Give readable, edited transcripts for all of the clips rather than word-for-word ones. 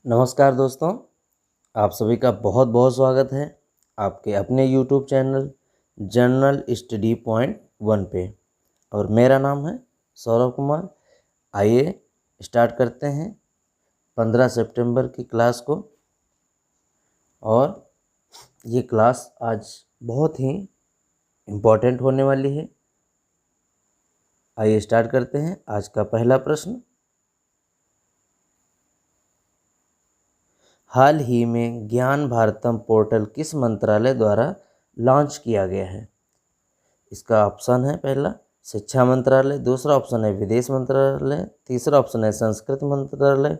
नमस्कार दोस्तों, आप सभी का बहुत बहुत स्वागत है आपके अपने YouTube channel general study point 1 पे। और मेरा नाम है सौरभ कुमार। आइए स्टार्ट करते हैं 15 सितंबर की क्लास को। और ये क्लास आज बहुत ही इम्पोर्टेंट होने वाली है। आइए स्टार्ट करते हैं। आज का पहला प्रश्न, हाल ही में ज्ञान भारतम पोर्टल किस मंत्रालय द्वारा लॉन्च किया गया है? इसका ऑप्शन है पहला शिक्षा मंत्रालय, दूसरा ऑप्शन है विदेश मंत्रालय, तीसरा ऑप्शन है संस्कृति मंत्रालय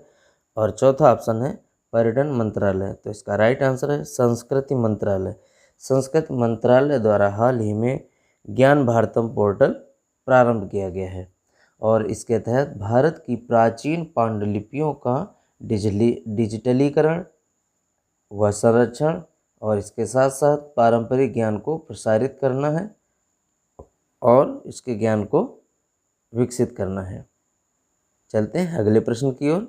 और चौथा ऑप्शन है पर्यटन मंत्रालय। तो इसका राइट आंसर है संस्कृति मंत्रालय। संस्कृति मंत्रालय द्वारा हाल ही में ज्ञान भारतम पोर्टल प्रारंभ किया गया है और इसके तहत भारत की प्राचीन पांडुलिपियों का डिजिटलीकरण व संरक्षण और इसके साथ साथ पारंपरिक ज्ञान को प्रसारित करना है और इसके ज्ञान को विकसित करना है। चलते हैं अगले प्रश्न की ओर।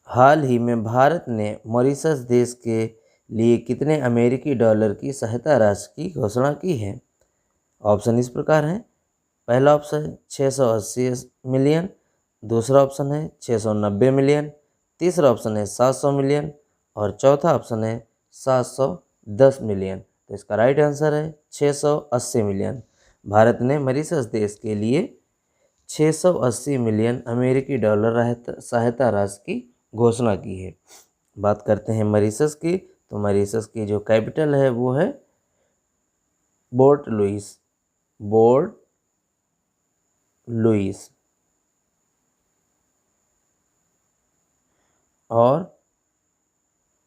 हाल ही में भारत ने मॉरिशस देश के लिए कितने अमेरिकी डॉलर की सहायता राशि की घोषणा की है? ऑप्शन इस प्रकार हैं। पहला ऑप्शन 680 मिलियन, दूसरा ऑप्शन है 690 मिलियन, तीसरा ऑप्शन है 700 मिलियन और चौथा ऑप्शन है 710 मिलियन। तो इसका राइट आंसर है 680 मिलियन। भारत ने मॉरिशस देश के लिए 680 मिलियन अमेरिकी डॉलर सहायता राशि की घोषणा की है। बात करते हैं मॉरिशस की, तो मॉरिशस की जो कैपिटल है वो है पोर्ट लुइस। और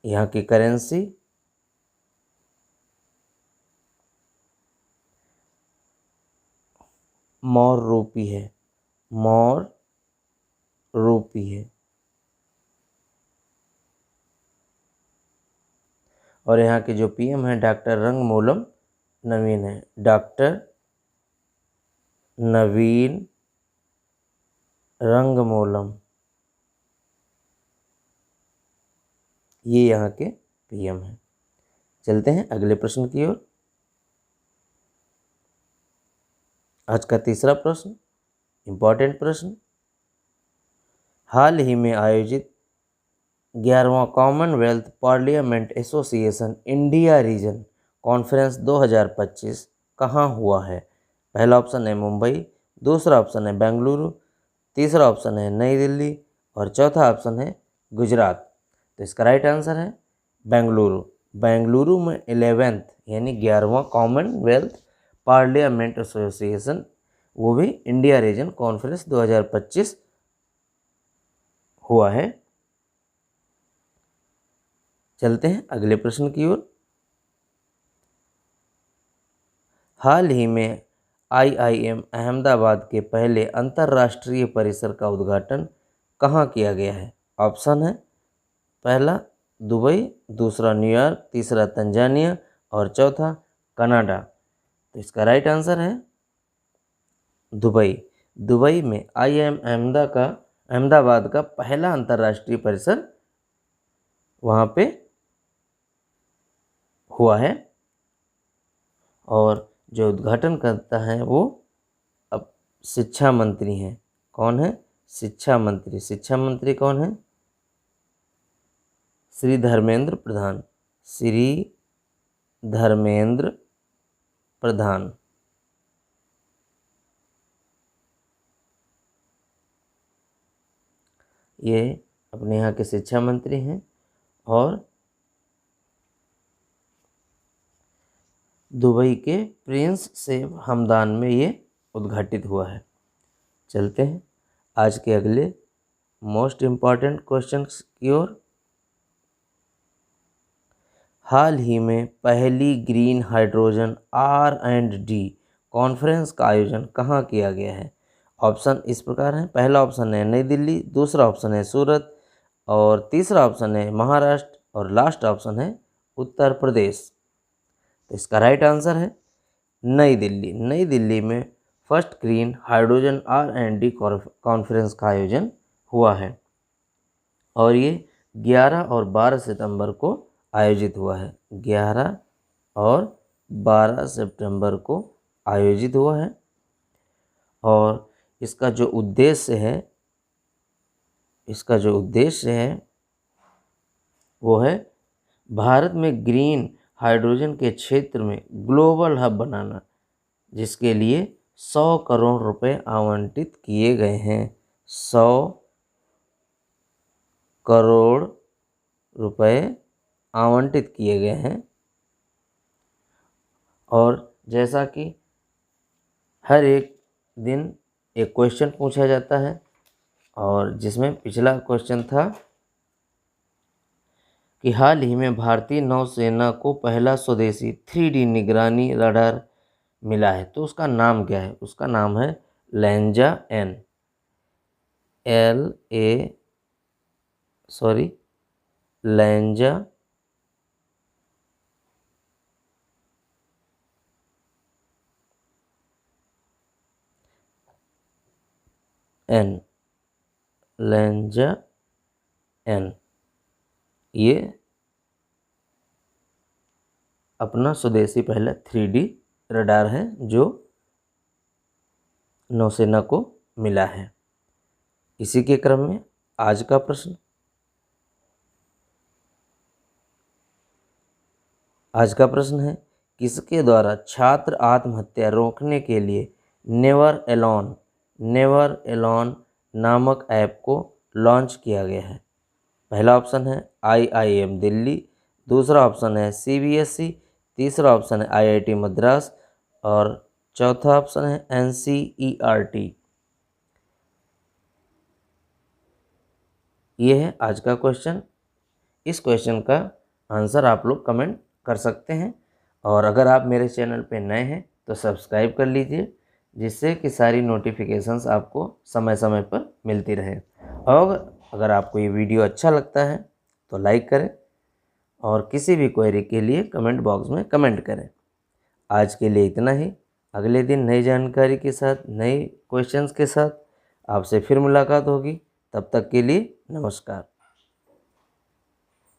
यहाँ की करेंसी मॉर रूपी है। और यहाँ के जो पीएम है डॉक्टर रंगमूलम नवीन है। डॉक्टर नवीन रंगमूलम, ये यहाँ के पीएम हैं। चलते हैं अगले प्रश्न की ओर। आज का तीसरा प्रश्न, इम्पोर्टेंट प्रश्न, हाल ही में आयोजित 11वां Commonwealth parliament association India region conference 2025 कहाँ हुआ है? पहला ऑप्शन है मुंबई, दूसरा ऑप्शन है बेंगलुरु, तीसरा ऑप्शन है नई दिल्ली और चौथा ऑप्शन है गुजरात। तो इसका राइट आंसर है बेंगलुरु। बेंगलुरु में 11th यानी 11वां कॉमनवेल्थ पार्लियामेंट एसोसिएशन, वो भी इंडिया रीजन कॉन्फ्रेंस 2025 हुआ है। चलते हैं अगले प्रश्न की ओर। हाल ही में IIM अहमदाबाद के पहले अंतर्राष्ट्रीय परिसर का उद्घाटन कहाँ किया गया है? ऑप्शन है पहला दुबई, दूसरा न्यूयॉर्क, तीसरा तंजानिया और चौथा कनाडा। तो इसका राइट आंसर है दुबई। दुबई में IIM अहमदाबाद का पहला अंतर्राष्ट्रीय परिसर वहाँ पे हुआ है और जो उद्घाटन करता है वो अब शिक्षा मंत्री हैं। कौन है? शिक्षा मंत्री। शिक्षा मंत्री कौन है? श्री धर्मेंद्र प्रधान। ये अपने यहाँ के शिक्षा मंत्री हैं और दुबई के प्रिंस से हमदान में ये उद्घाटित हुआ है। चलते हैं आज के अगले मोस्ट इम्पॉर्टेंट क्वेश्चन की ओर। हाल ही में पहली ग्रीन हाइड्रोजन R&D कॉन्फ्रेंस का आयोजन कहाँ किया गया है? ऑप्शन इस प्रकार हैं। पहला ऑप्शन है नई दिल्ली, दूसरा ऑप्शन है सूरत और तीसरा ऑप्शन है महाराष्ट्र और लास्ट ऑप्शन है उत्तर प्रदेश। तो इसका राइट आंसर है नई दिल्ली। नई दिल्ली में first green hydrogen R&D conference का आयोजन हुआ है और ये 11 और 12 सितंबर को आयोजित हुआ है। 11 और 12 सितंबर को आयोजित हुआ है और इसका जो उद्देश्य है वो है भारत में ग्रीन हाइड्रोजन के क्षेत्र में ग्लोबल हब बनाना, जिसके लिए 100 करोड़ रुपए आवंटित किए गए हैं। 100 करोड़ रुपए आवंटित किए गए हैं और जैसा कि हर एक दिन एक क्वेश्चन पूछा जाता है और जिसमें पिछला क्वेश्चन था कि हाल ही में भारतीय नौसेना को पहला स्वदेशी 3D निगरानी रडार मिला है, तो उसका नाम क्या है? उसका नाम है लैंजा एन, लैंजा एन, लैंजा एन। ये अपना स्वदेशी पहला 3D रडार है जो नौसेना को मिला है। इसी के क्रम में आज का प्रश्न है, किसके द्वारा छात्र आत्महत्या रोकने के लिए नेवर एलोन नामक ऐप को लॉन्च किया गया है? पहला ऑप्शन है IIM दिल्ली, दूसरा ऑप्शन है CBSE, तीसरा ऑप्शन है IIT मद्रास और चौथा ऑप्शन है NCERT। ये है आज का क्वेश्चन। इस क्वेश्चन का आंसर आप लोग कमेंट कर सकते हैं और अगर आप मेरे चैनल पे नए हैं तो सब्सक्राइब कर लीजिए, जिससे कि सारी नोटिफिकेशंस आपको समय समय पर मिलती रहे। और अगर आपको ये वीडियो अच्छा लगता है तो लाइक करें और किसी भी क्वेरी के लिए कमेंट बॉक्स में कमेंट करें। आज के लिए इतना ही। अगले दिन नई जानकारी के साथ, नए क्वेश्चंस के साथ आपसे फिर मुलाकात होगी। तब तक के लिए नमस्कार।